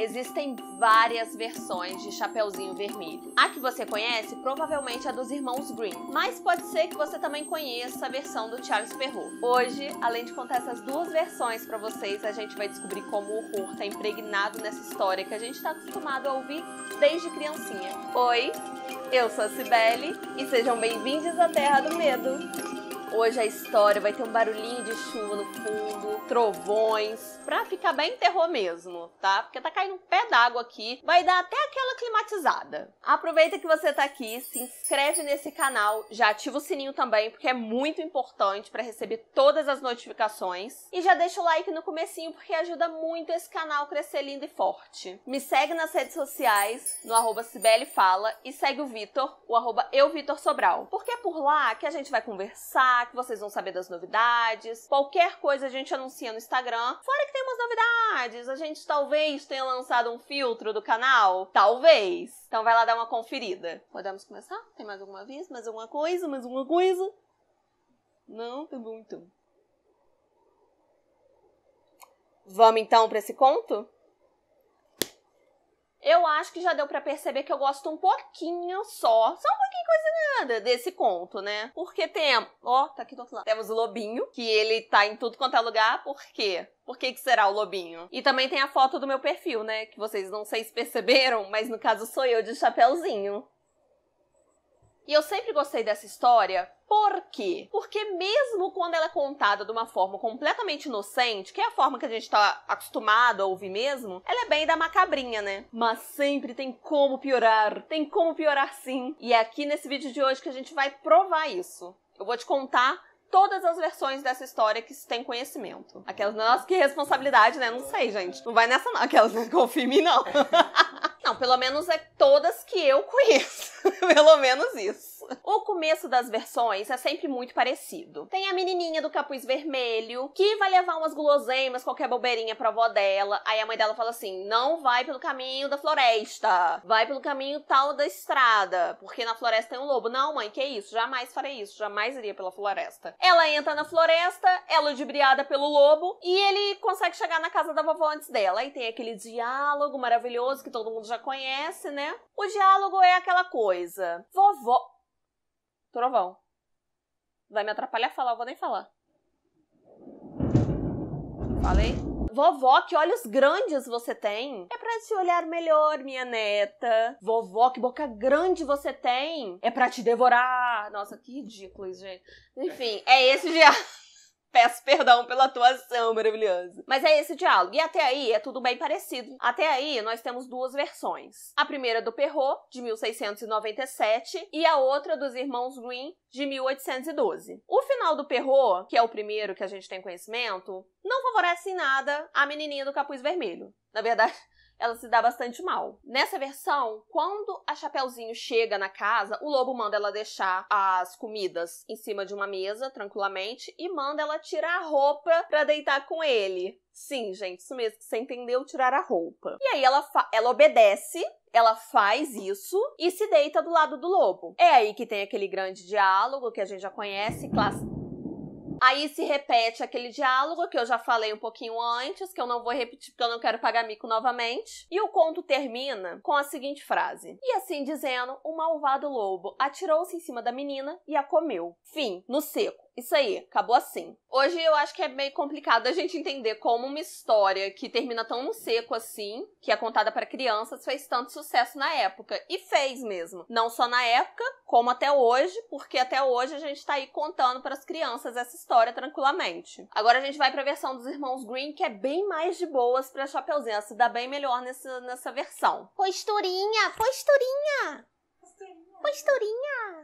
Existem várias versões de Chapeuzinho Vermelho. A que você conhece provavelmente é dos irmãos Grimm, mas pode ser que você também conheça a versão do Charles Perrault. Hoje, além de contar essas duas versões pra vocês, a gente vai descobrir como o horror tá impregnado nessa história que a gente tá acostumado a ouvir desde criancinha. Oi, eu sou a Cibele e sejam bem-vindos à Terra do Medo. Hoje a história vai ter um barulhinho de chuva no fundo, trovões, pra ficar bem terror mesmo, tá? Porque tá caindo um pé d'água aqui, vai dar até aquela climatizada. Aproveita que você tá aqui, se inscreve nesse canal, já ativa o sininho também, porque é muito importante pra receber todas as notificações. E já deixa o like no comecinho, porque ajuda muito esse canal a crescer lindo e forte. Me segue nas redes sociais, no @CibeleFala, e segue o Vitor, o @EuVitorSobral. Porque é por lá que a gente vai conversar, que vocês vão saber das novidades. Qualquer coisa a gente anuncia no Instagram. Fora que tem umas novidades. A gente talvez tenha lançado um filtro do canal. Talvez. Então vai lá dar uma conferida. Podemos começar? Tem mais alguma vez? Mais alguma coisa? Mais alguma coisa? Não? Tá bom então. Vamos então para esse conto? Eu acho que já deu pra perceber que eu gosto um pouquinho só um pouquinho, coisa nada, desse conto, né? Porque tem, ó, tá aqui do outro lado. Temos o lobinho, que ele tá em tudo quanto é lugar, por quê? Por que será o lobinho? E também tem a foto do meu perfil, né? Que vocês não sei se perceberam, mas no caso sou eu de chapeuzinho. E eu sempre gostei dessa história, por quê? Porque mesmo quando ela é contada de uma forma completamente inocente, que é a forma que a gente tá acostumado a ouvir mesmo, ela é bem da macabrinha, né? Mas sempre tem como piorar sim. E é aqui nesse vídeo de hoje que a gente vai provar isso. Eu vou te contar todas as versões dessa história que se tem conhecimento. Aquelas, nossa, que responsabilidade, né? Não sei, gente. Não vai nessa não. Aquelas, não confia em mim, não. Não, pelo menos é todas que eu conheço. Pelo menos isso. O começo das versões é sempre muito parecido. Tem a menininha do capuz vermelho, que vai levar umas guloseimas, qualquer bobeirinha pra avó dela. Aí a mãe dela fala assim, não vai pelo caminho da floresta. Vai pelo caminho tal da estrada, porque na floresta tem um lobo. Não, mãe, que isso? Jamais farei isso. Jamais iria pela floresta. Ela entra na floresta, é ludibriada pelo lobo, e ele consegue chegar na casa da vovó antes dela. Aí tem aquele diálogo maravilhoso que todo mundo já conhece, né? O diálogo é aquela coisa. Vovó... Trovão. Vai me atrapalhar falar, eu vou nem falar. Falei? Vovó, que olhos grandes você tem. É pra te olhar melhor, minha neta. Vovó, que boca grande você tem. É pra te devorar. Nossa, que ridículo isso, gente. Enfim, é esse diálogo. Peço perdão pela atuação maravilhosa. Mas é esse diálogo. E até aí é tudo bem parecido. Até aí nós temos duas versões. A primeira do Perrault, de 1697, e a outra dos irmãos Grimm, de 1812. O final do Perrault, que é o primeiro que a gente tem conhecimento, não favorece em nada a menininha do capuz vermelho. Na verdade, ela se dá bastante mal. Nessa versão, quando a Chapeuzinho chega na casa, o lobo manda ela deixar as comidas em cima de uma mesa, tranquilamente, e manda ela tirar a roupa pra deitar com ele. Sim, gente, isso mesmo, que você entendeu, tirar a roupa. E aí ela obedece, ela faz isso e se deita do lado do lobo. É aí que tem aquele grande diálogo que a gente já conhece, clássico. Aí se repete aquele diálogo que eu já falei um pouquinho antes, que eu não vou repetir porque eu não quero pagar mico novamente. E o conto termina com a seguinte frase. E assim dizendo, o malvado lobo atirou-se em cima da menina e a comeu. Fim, no seco. Isso aí, acabou assim. Hoje eu acho que é meio complicado a gente entender como uma história que termina tão no seco assim, que é contada para crianças, fez tanto sucesso na época. E fez mesmo. Não só na época, como até hoje, porque até hoje a gente tá aí contando para as crianças essa história tranquilamente. Agora a gente vai para a versão dos irmãos Grimm, que é bem mais de boas para Chapeuzinho. Ela se dá bem melhor nessa versão. Posturinha!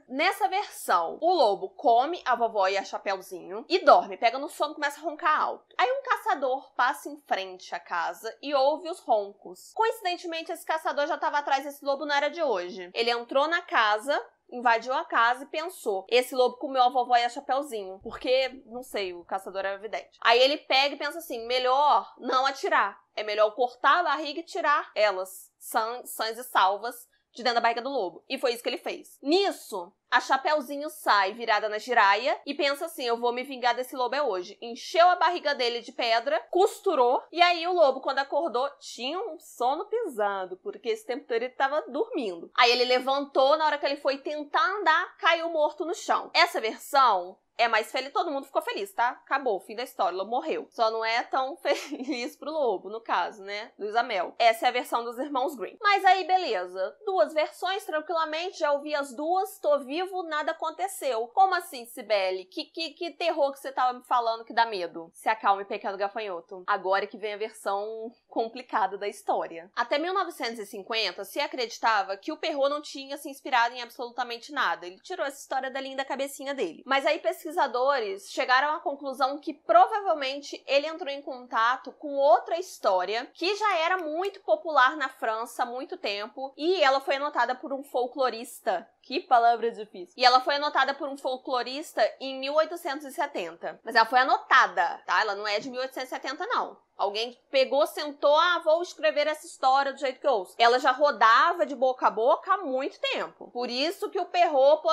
Nessa versão, o lobo come a vovó e a Chapeuzinho e dorme, pega no sono e começa a roncar alto. Aí um caçador passa em frente à casa e ouve os roncos. Coincidentemente, esse caçador já estava atrás desse lobo, não era de hoje. Ele entrou na casa, invadiu a casa e pensou, esse lobo comeu a vovó e a Chapeuzinho, porque, não sei, o caçador era vidente. Aí ele pega e pensa assim, melhor não atirar, é melhor cortar a barriga e tirar elas, sãs e salvas, de dentro da barriga do lobo. E foi isso que ele fez. Nisso, A Chapeuzinho sai virada na giraia e pensa assim, eu vou me vingar desse lobo hoje. Encheu a barriga dele de pedra, costurou, e aí o lobo, quando acordou, tinha um sono pisando, porque esse tempo todo ele tava dormindo. Aí ele levantou, na hora que ele foi tentar andar, caiu morto no chão. Essa versão é mais feliz, todo mundo ficou feliz, tá? Acabou, fim da história, o lobo morreu. Só não é tão feliz pro lobo, no caso, né? Luísa Mel. Essa é a versão dos irmãos Grimm. Mas aí, beleza. 2 versões, tranquilamente, já ouvi as 2, tô vivo, nada aconteceu. Como assim, Cibele? Que terror que você tava me falando que dá medo? Se acalme, pequeno gafanhoto. Agora é que vem a versão complicada da história. Até 1950, se acreditava que o Perrault não tinha se inspirado em absolutamente nada. Ele tirou essa história dali da cabecinha dele. Mas aí, pesquisadores chegaram à conclusão que provavelmente ele entrou em contato com outra história que já era muito popular na França há muito tempo e ela foi anotada por um folclorista. Que palavra difícil. E ela foi anotada por um folclorista em 1870. Mas ela foi anotada, tá? Ela não é de 1870, não. Alguém pegou, sentou, vou escrever essa história do jeito que eu ouço. Ela já rodava de boca a boca há muito tempo. Por isso que o Perrault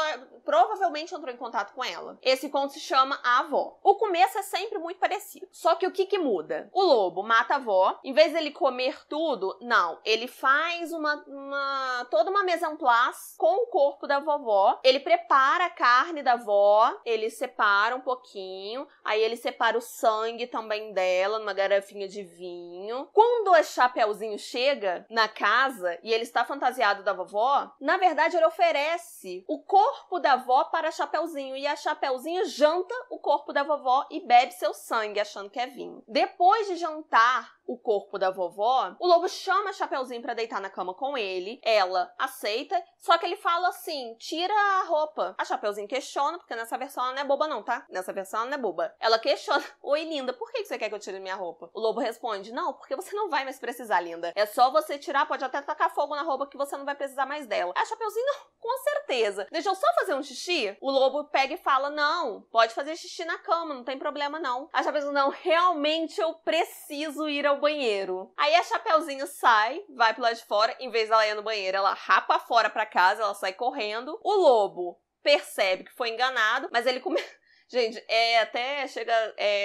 provavelmente entrou em contato com ela. Esse conto se chama A Avó. O começo é sempre muito parecido. Só que o que muda? O lobo mata a avó. Em vez dele comer tudo, não. Ele faz toda uma mise en place com o corpo da vovó. Ele prepara a carne da avó. Ele separa um pouquinho. Aí ele separa o sangue também dela numa garrafinha de vinho. Quando a Chapeuzinho chega na casa e ele está fantasiado da vovó, na verdade ele oferece o corpo da avó para a Chapeuzinho e a Chapeuzinho janta o corpo da vovó e bebe seu sangue achando que é vinho. Depois de jantar o corpo da vovó, o lobo chama a Chapeuzinho pra deitar na cama com ele, ela aceita, só que ele fala assim, tira a roupa. A Chapeuzinho questiona, porque nessa versão ela não é boba não, tá? Nessa versão ela não é boba. Ela questiona, oi linda, por que você quer que eu tire minha roupa? O lobo responde, não, porque você não vai mais precisar, linda. É só você tirar, pode até tacar fogo na roupa que você não vai precisar mais dela. A Chapeuzinho, não, com certeza. Deixa eu só fazer um xixi? O lobo pega e fala, não, pode fazer xixi na cama, não tem problema não. A Chapeuzinho, não, realmente eu preciso ir ao banheiro. Aí a Chapeuzinho sai, vai pro lado de fora, em vez dela ir no banheiro, ela rapa fora pra casa, ela sai correndo. O lobo percebe que foi enganado, mas ele começa... Gente, até chega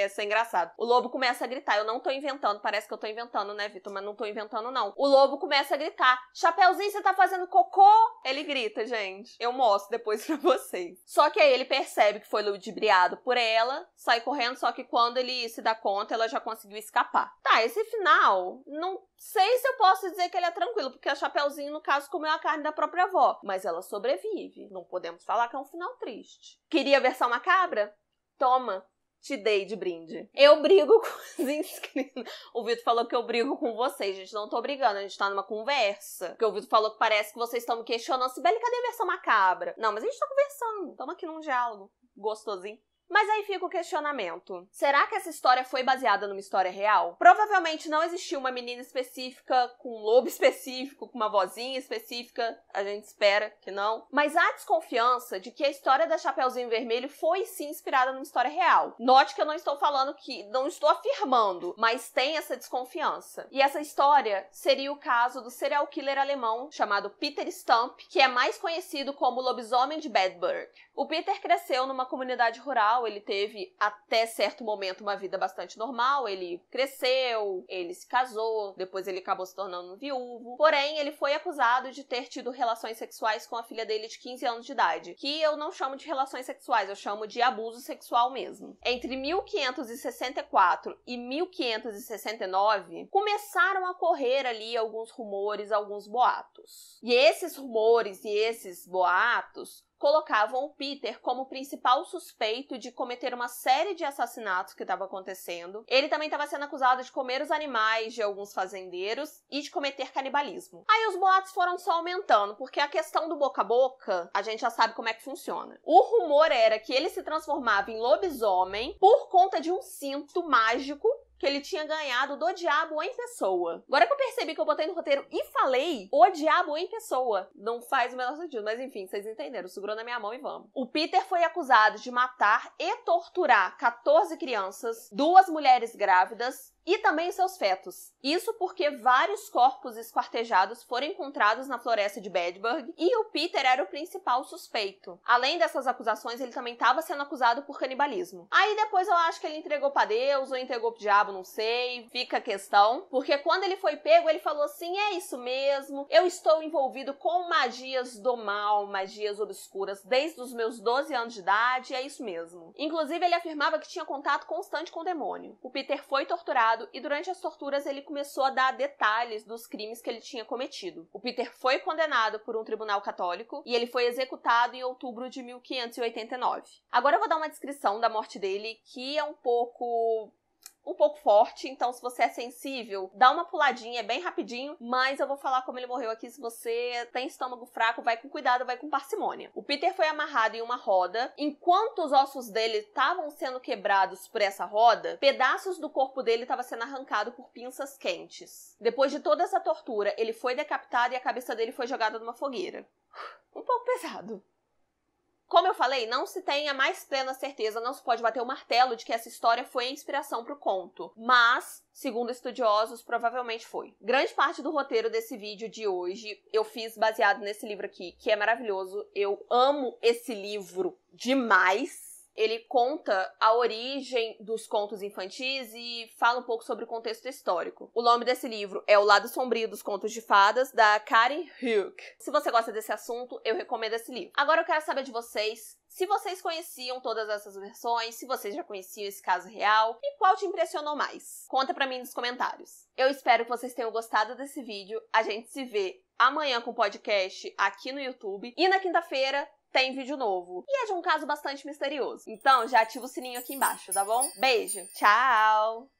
a ser engraçado. O lobo começa a gritar. Eu não tô inventando. Parece que eu tô inventando, né, Vitor? Mas não tô inventando, não. O lobo começa a gritar. Chapeuzinho, você tá fazendo cocô? Ele grita, gente. Eu mostro depois pra vocês. Só que aí ele percebe que foi ludibriado por ela, sai correndo, só que quando ele se dá conta, ela já conseguiu escapar. Tá, esse final, não sei se eu posso dizer que ele é tranquilo, porque a Chapeuzinho, no caso, comeu a carne da própria avó. Mas ela sobrevive. Não podemos falar que é um final triste. Queria a versão macabra? Toma, te dei de brinde. Eu brigo com os inscritos. O Vitor falou que eu brigo com vocês, gente. Não tô brigando, a gente tá numa conversa. Porque o Vitor falou que parece que vocês estão me questionando. Sibeli, cadê a versão macabra? Não, mas a gente tá conversando. Estamos aqui num diálogo gostosinho. Mas aí fica o questionamento. Será que essa história foi baseada numa história real? Provavelmente não existiu uma menina específica, com um lobo específico, com uma vozinha específica. A gente espera que não. Mas há desconfiança de que a história da Chapeuzinho Vermelho foi sim inspirada numa história real. Note que eu não estou falando que... não estou afirmando, mas tem essa desconfiança. E essa história seria o caso do serial killer alemão chamado Peter Stump, que é mais conhecido como o lobisomem de Bedburg. O Peter cresceu numa comunidade rural. Ele teve, até certo momento, uma vida bastante normal. Ele cresceu, ele se casou, depois ele acabou se tornando um viúvo. Porém, ele foi acusado de ter tido relações sexuais com a filha dele de 15 anos de idade, que eu não chamo de relações sexuais, eu chamo de abuso sexual mesmo. Entre 1564 e 1569, começaram a correr ali alguns rumores, alguns boatos. E esses rumores e esses boatos colocavam o Peter como principal suspeito de cometer uma série de assassinatos que estava acontecendo. Ele também estava sendo acusado de comer os animais de alguns fazendeiros e de cometer canibalismo. Aí os boatos foram só aumentando, porque a questão do boca a boca, a gente já sabe como é que funciona. O rumor era que ele se transformava em lobisomem por conta de um cinto mágico que ele tinha ganhado do diabo em pessoa. Agora que eu percebi que eu botei no roteiro e falei o diabo em pessoa, não faz o menor sentido, mas enfim, vocês entenderam, segurou na minha mão e vamos. O Peter foi acusado de matar e torturar 14 crianças, 2 mulheres grávidas e também os seus fetos. Isso porque vários corpos esquartejados foram encontrados na floresta de Bedburg e o Peter era o principal suspeito. Além dessas acusações, ele também estava sendo acusado por canibalismo. Aí depois eu acho que ele entregou pra Deus ou entregou pro diabo, não sei, fica a questão. Porque quando ele foi pego, ele falou assim, é isso mesmo, eu estou envolvido com magias do mal, magias obscuras, desde os meus 12 anos de idade, é isso mesmo. Inclusive, ele afirmava que tinha contato constante com o demônio. O Peter foi torturado e durante as torturas ele começou a dar detalhes dos crimes que ele tinha cometido. O Peter foi condenado por um tribunal católico e ele foi executado em outubro de 1589. Agora eu vou dar uma descrição da morte dele que é um pouco forte, então se você é sensível, dá uma puladinha, é bem rapidinho, mas eu vou falar como ele morreu aqui. Se você tem estômago fraco, vai com cuidado, vai com parcimônia. O Peter foi amarrado em uma roda. Enquanto os ossos dele estavam sendo quebrados por essa roda, pedaços do corpo dele estavam sendo arrancados por pinças quentes. Depois de toda essa tortura, ele foi decapitado e a cabeça dele foi jogada numa fogueira. Um pouco pesado. Como eu falei, não se tem a mais plena certeza, não se pode bater o martelo de que essa história foi a inspiração para o conto, mas, segundo estudiosos, provavelmente foi. Grande parte do roteiro desse vídeo de hoje eu fiz baseado nesse livro aqui, que é maravilhoso. Eu amo esse livro demais. Ele conta a origem dos contos infantis e fala um pouco sobre o contexto histórico. O nome desse livro é O Lado Sombrio dos Contos de Fadas, da Karen Hook. Se você gosta desse assunto, eu recomendo esse livro. Agora eu quero saber de vocês, se vocês conheciam todas essas versões, se vocês já conheciam esse caso real e qual te impressionou mais. Conta pra mim nos comentários. Eu espero que vocês tenham gostado desse vídeo. A gente se vê amanhã com o podcast aqui no YouTube e na quinta-feira tem vídeo novo. E é de um caso bastante misterioso. Então, já ativa o sininho aqui embaixo, tá bom? Beijo, tchau!